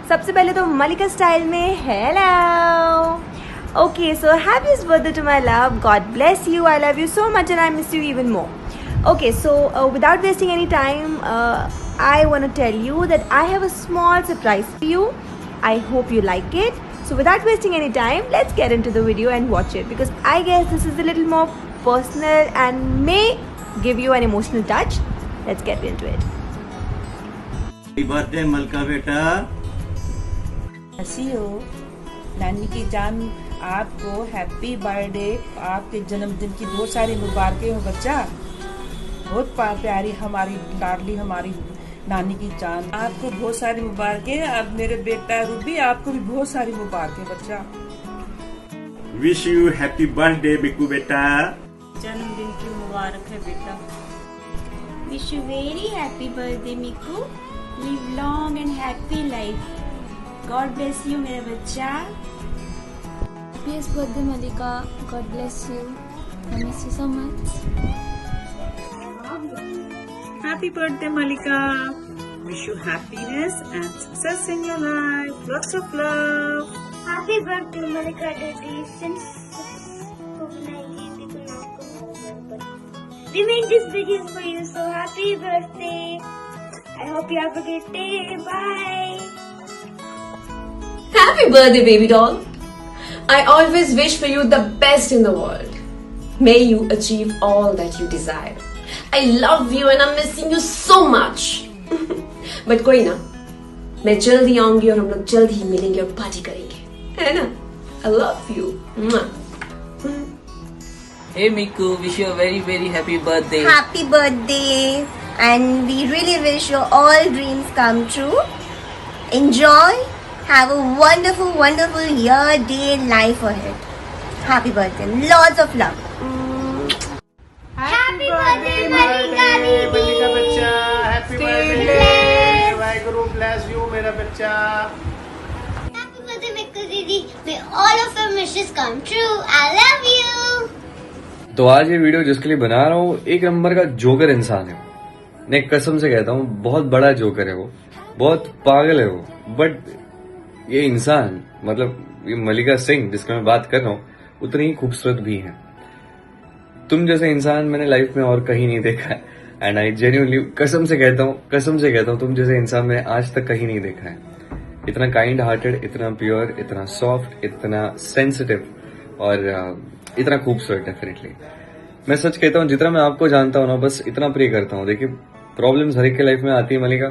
सबसे पहले तो मलिका स्टाइल में hello. Okay, so happiest birthday to my love, God bless you, I love you so much and I miss you even more. Okay, so without wasting any time, I want to tell you that I have a small surprise for you. I hope you like it. So without wasting any time, let's get into the video and watch it, because I guess this is a little more personal and may give you an emotional touch. Let's get into it. Happy birthday मलका बेटा। कैसी हो नानी की जान, आपको happy birthday. आपके जन्मदिन की बहुत सारी मुबारकें हो बच्चा। बहुत प्यारी हमारी लाडली हमारी नानी की जान, आपको बहुत सारी मुबारकें। अब मेरे बेटा रूबी, आपको भी बहुत सारी मुबारकें बच्चा। Wish you happy birthday Biku बेटा। जन्मदिन की मुबारक है बेटा। Wish you very happy birthday Miku. Live long and happy life. God bless you मेरा बच्चा। Happiest birthday Malika. God bless you. I miss you so much. Happy birthday Malika. Wish you happiness and success in your life. Lots of love. Happy birthday Malika Didi. Since COVID-19 people not come over, but we made this video for you, so happy birthday. I hope you have a great day. Bye. Happy birthday, baby doll. I always wish for you the best in the world. May you achieve all that you desire. I love you and I'm missing you so much. But कोई ना, मैं जल्द ही आऊंगी और हम लोग जल्द ही मिलेंगे और पार्टी करेंगे, है ना? I love you. Hey Miku, wish you a very very happy birthday. Happy birthday, and we really wish your all dreams come true. Enjoy, have a wonderful wonderful year, day, life ahead. Happy birthday, lots of love. Happy birthday Malika Didi. मलिका बच्चा, happy birthday. Waheguru bless you मेरा बच्चा। Happy birthday Miku Didi. May all of your wishes come true. I love you. तो आज ये video जिसके लिए बना रहा हूँ, एक नंबर का जोकर इंसान है वो। मैं कसम से कहता हूँ, बहुत बड़ा जोकर है वो, बहुत पागल है वो। बट ये इंसान, मतलब ये मलिका सिंह जिसकी मैं बात कर रहा हूँ, उतनी ही खूबसूरत भी है। तुम जैसे इंसान मैंने लाइफ में और कहीं नहीं देखा है। एंड आई जेन्युइनली कसम से कहता हूँ तुम जैसे इंसान मैंने आज तक कहीं नहीं देखा है। इतना काइंड हार्टेड, इतना प्योर, इतना सॉफ्ट, इतना सेंसिटिव और इतना खूबसूरत। डेफिनेटली मैं सच कहता हूँ, जितना मैं आपको जानता हूँ ना, बस इतना प्रे करता हूँ। देखिए, प्रॉब्लम्स हर एक के लाइफ में आती है मलिका,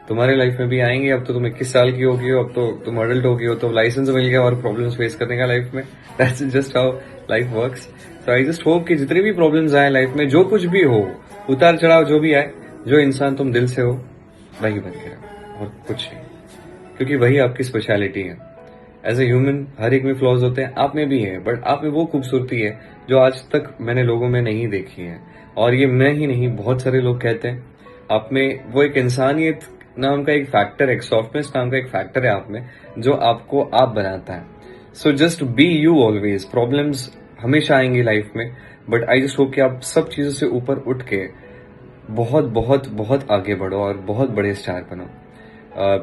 तुम्हारे लाइफ में भी आएंगे। अब तो तुम 21 साल की होगी हो, अब तो तुम अडल्ट होगी हो, तो लाइसेंस मिल गया और प्रॉब्लम्स फेस करने का लाइफ में। That's just how life works. तो आई जस्ट होप कि जितनी भी प्रॉब्लम्स आए लाइफ में, जो कुछ भी हो, उतार चढ़ाव जो भी आए, जो इंसान तुम दिल से हो वही बन के रहो और कुछ नहीं, क्योंकि वही आपकी स्पेशलिटी है। एज ए ह्यूमन हर एक में फ्लॉज होते हैं, आप में भी है, बट आप में वो खूबसूरती है जो आज तक मैंने लोगों में नहीं देखी है। और ये मैं ही नहीं, बहुत सारे लोग कहते हैं आप में वो एक इंसानियत नाम का एक फैक्टर, एक सॉफ्टनेस नाम का एक फैक्टर है आप में, जो आपको आप बनाता है। So just be you always. Problems हमेशा आएंगी लाइफ में, बट आई जस्ट होप कि आप सब चीजों से ऊपर उठ के बहुत बहुत बहुत आगे बढ़ो और बहुत बड़े स्टार बनो।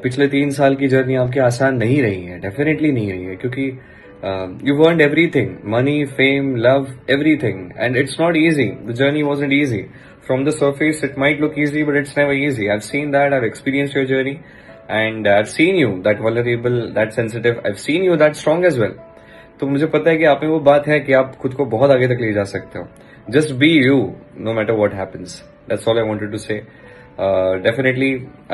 पिछले 3 साल की जर्नी आपकी आसान नहीं रही है, डेफिनेटली नहीं रही है, क्योंकि you earned everything, money, fame, love, everything, and it's not easy. The journey wasn't easy. From the surface, it might look easy, but it's never easy. I've seen that. I've experienced your journey, and I've seen you that vulnerable, that sensitive. I've seen you that strong as well. तो मुझे पता है कि आप में वो बात है कि आप खुद को बहुत आगे तक ले जा सकते हो। Just be you, no matter what happens. That's all I wanted to say. Definitely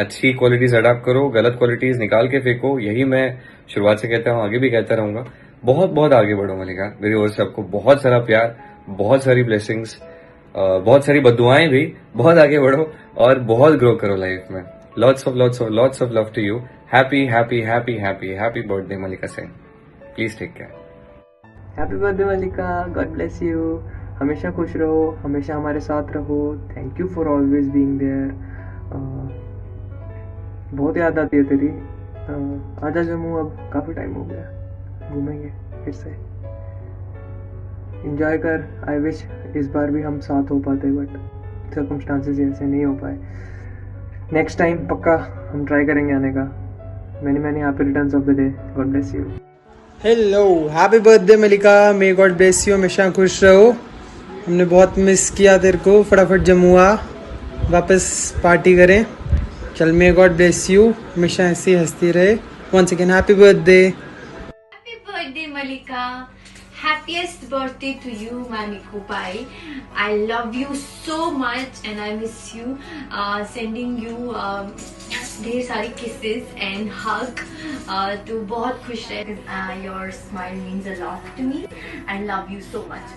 अच्छी क्वालिटीज अडॉप्ट करो, गलत क्वालिटीज निकाल के फेंको। यही मैं शुरुआत से कहता हूँ, आगे भी कहता रहूंगा। बहुत बहुत आगे बढ़ो मलिका। मेरी ओर से आपको बहुत सारा प्यार, बहुत सारी ब्लेसिंग्स, बहुत सारी बद्दुआएं भी। बहुत आगे बढ़ो और बहुत ग्रो करो लाइफ में। Lots of love to you. Happy happy happy happy happy birthday Malika Singh. Please take care. Happy birthday Malika, God bless you. हमेशा खुश रहो, हमेशा हमारे साथ रहो। Thank you for always being there. बहुत याद आती है तेरी। आजा जम्मू, अब काफी टाइम हो गया, घूमेंगे फिर से। एंजॉय कर। आई विश इस बार भी हम साथ हो पाते, बट सर्कमस्टांसेस ऐसे नहीं हो पाए। नेक्स्ट टाइम पक्का हम ट्राई करेंगे आने का। many happy returns of the day. God bless you. Hello, happy birthday Malika. May God bless you. हमेशा खुश रहो. हमने बहुत मिस किया तेरे को. फटाफट जम्मू आ, वापस पार्टी करें. चल, May God bless you. हमेशा ऐसी हंसती रहे. Once again, happy birthday. Happy birthday, Malika. Happiest birthday to you, my Miku Pai. I love you so much and I miss you. Sending you ढेर सारी kisses and hug. तो बहुत खुश रहे. Your smile means a lot to me. I love you so much.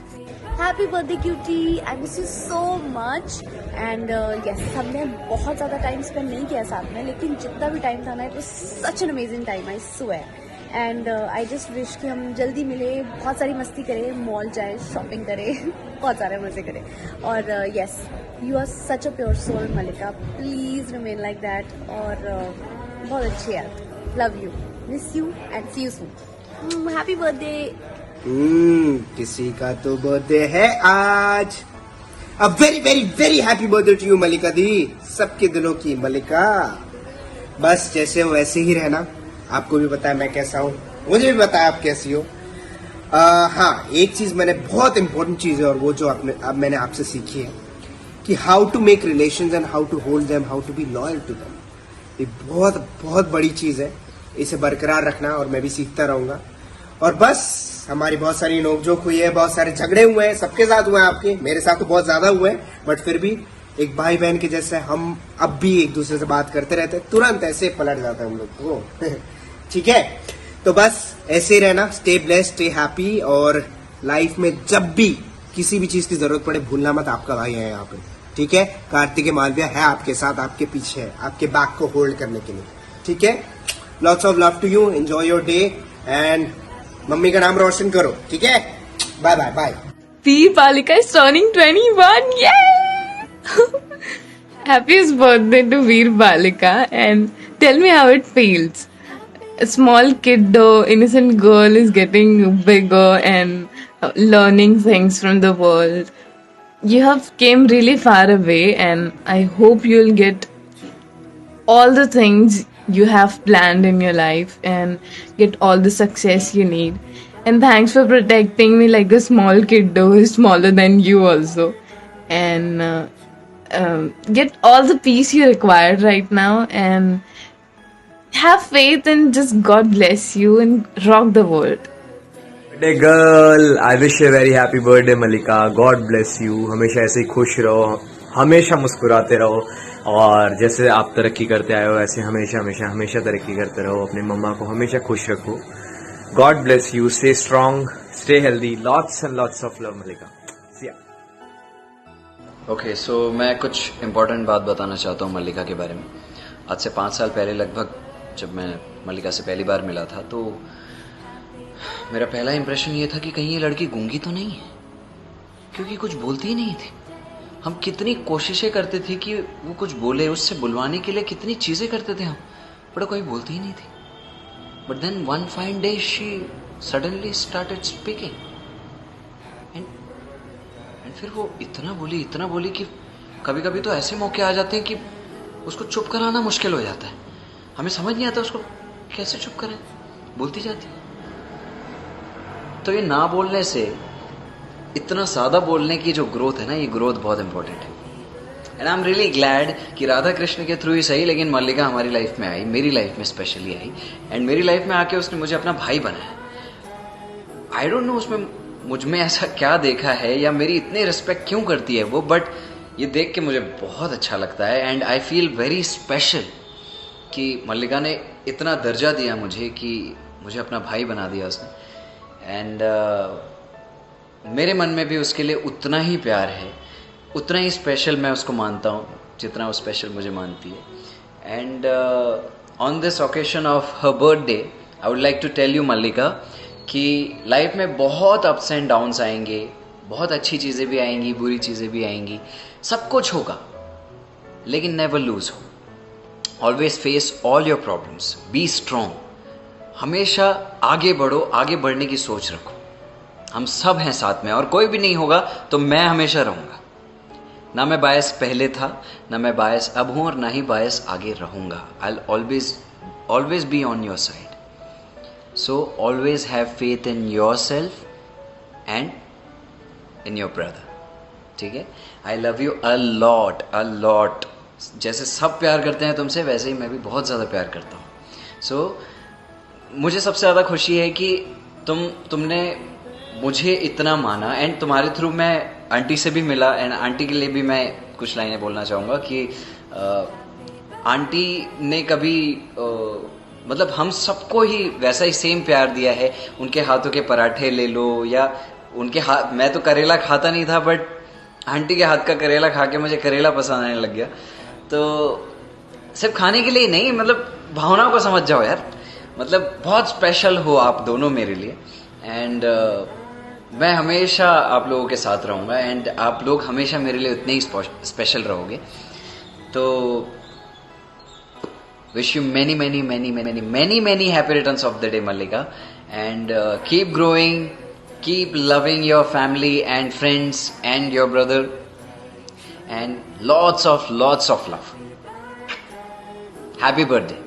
Happy birthday cutie. I miss you so much. And yes, हमने बहुत ज़्यादा time spend नहीं किया साथ में, लेकिन जितना भी टाइम था ना, it was such an amazing time, I swear. And I just wish कि हम जल्दी मिले, बहुत सारी मस्ती करें, मॉल जाए, शॉपिंग करें, बहुत सारे मज़े करें. और yes, you are such a pure soul Malika. Please remain like that. और बहुत अच्छी है. Love you, miss you and see you soon. Happy birthday. किसी का तो बर्थडे है आज. A very very very happy birthday to you Malika di. सबके दिलों की मलिका. बस जैसे हो वैसे ही रहना. आपको भी पता है मैं कैसा हूँ, मुझे भी पता है आप कैसी हो. हाँ, एक चीज मैंने, बहुत इंपॉर्टेंट चीज है, और वो जो अब मैंने आपसे सीखी है कि how to make relations and how to hold them, how to be loyal to them. ये बहुत बहुत बड़ी चीज है. इसे बरकरार रखना, और मैं भी सीखता रहूंगा. और बस हमारी बहुत सारी नोकझोंक हुई है, बहुत सारे झगड़े हुए हैं, सबके साथ हुए हैं, आपके मेरे साथ तो बहुत ज्यादा हुए हैं, बट फिर भी एक भाई बहन के जैसे हम अब भी एक दूसरे से बात करते रहते हैं. तुरंत ऐसे पलट जाता है हम लोग को. ठीक है, तो बस ऐसे ही रहना. Stay blessed, stay happy. और लाइफ में जब भी किसी भी चीज की जरूरत पड़े, भूलना मत, आपका भाई है यहाँ पे. ठीक है, कार्तिकेय मालविया है आपके साथ, आपके पीछे है, आपके बैक को होल्ड करने के लिए. ठीक है, lots of love to you. Enjoy your day and mummy का नाम रोशन करो. ठीक है, bye bye bye. Veer Balika is turning 21. Yay! Happiest birthday to Veer Balika, and tell me how it feels. A small kid, though, innocent girl is getting bigger and learning things from the world. You have came really far away, and I hope you'll get all the things you have planned in your life and get all the success you need. And thanks for protecting me like a small kid, though, who is smaller than you also. And get all the peace you require right now, and have faith and just God bless you and rock the world. Birthday girl, I wish you a very happy birthday Malika. God bless you. हमेशा ऐसे ही खुश रहो, हमेशा मुस्कुराते रहो, और जैसे आप तरक्की करते आए हो ऐसे हमेशा हमेशा हमेशा तरक्की करते रहो. अपनी मम्मा को हमेशा खुश रखो. God bless you. Stay strong, stay healthy. Lots and lots of love Malika. See ya. Okay, so मैं कुछ इम्पोर्टेंट बात बताना चाहता हूँ मल्लिका के बारे में. आज से 5 साल पहले लगभग जब मैं मल्लिका से पहली बार मिला था, तो मेरा पहला इंप्रेशन ये था कि कहीं ये लड़की गूंगी तो नहीं है, क्योंकि कुछ बोलती ही नहीं थी. हम कितनी कोशिशें करते थे कि वो कुछ बोले, उससे बुलवाने के लिए कितनी चीज़ें करते थे हम, बट कोई बोलती ही नहीं थी. But then one fine day she suddenly started speaking, and फिर वो इतना बोली कि कभी कभी तो ऐसे मौके आ जाते हैं कि उसको चुप कराना मुश्किल हो जाता है. हमें समझ नहीं आता उसको कैसे चुप करें, बोलती जाती. तो ये ना बोलने से इतना ज्यादा बोलने की जो ग्रोथ है ना, ये ग्रोथ बहुत इंपॉर्टेंट है. And I am really glad कि राधा कृष्ण के थ्रू ही सही, लेकिन मल्लिका हमारी लाइफ में आई, मेरी लाइफ में स्पेशली आई, एंड मेरी लाइफ में आके उसने मुझे अपना भाई बनाया. आई डोंट नो उसमें मुझ में ऐसा क्या देखा है, या मेरी इतनी रिस्पेक्ट क्यों करती है वो, बट ये देख के मुझे बहुत अच्छा लगता है. And I feel very special कि मल्लिका ने इतना दर्जा दिया मुझे कि मुझे अपना भाई बना दिया उसने. एंड मेरे मन में भी उसके लिए उतना ही प्यार है, उतना ही स्पेशल मैं उसको मानता हूँ जितना वो स्पेशल मुझे मानती है. And on this occasion of her birthday I would like to tell you Mallika कि लाइफ में बहुत अप्स एंड डाउन्स आएंगे, बहुत अच्छी चीज़ें भी आएंगी, बुरी चीज़ें भी आएंगी, सब कुछ होगा, लेकिन नेवर लूज हो. Always face all your problems, be strong, हमेशा आगे बढ़ो, आगे बढ़ने की सोच रखो. हम सब हैं साथ में, और कोई भी नहीं होगा तो मैं हमेशा रहूँगा. ना मैं बायस पहले था, ना मैं बायस अब हूँ, और ना ही बायस आगे रहूँगा. I will always always be on your side. So always have faith in yourself and in your brother. ठीक है? I love you a lot. जैसे सब प्यार करते हैं तुमसे, वैसे ही मैं भी बहुत ज़्यादा प्यार करता हूँ. So मुझे सबसे ज़्यादा खुशी है कि तुमने मुझे इतना माना, एंड तुम्हारे थ्रू मैं आंटी से भी मिला, एंड आंटी के लिए भी मैं कुछ लाइनें बोलना चाहूँगा कि आंटी ने कभी मतलब हम सबको ही वैसा ही सेम प्यार दिया है. उनके हाथों के पराठे ले लो, या उनके हाथ, मैं तो करेला खाता नहीं था, बट आंटी के हाथ का करेला खा के मुझे करेला पसंद आने लग गया. तो सिर्फ खाने के लिए नहीं, मतलब भावनाओं को समझ जाओ यार. मतलब बहुत स्पेशल हो आप दोनों मेरे लिए, एंड मैं हमेशा आप लोगों के साथ रहूँगा, एंड आप लोग हमेशा मेरे लिए उतने ही स्पेशल रहोगे. तो wish you many happy returns of the day, Mallika, and keep growing, keep loving your family and friends and your brother, and lots of love. Happy birthday.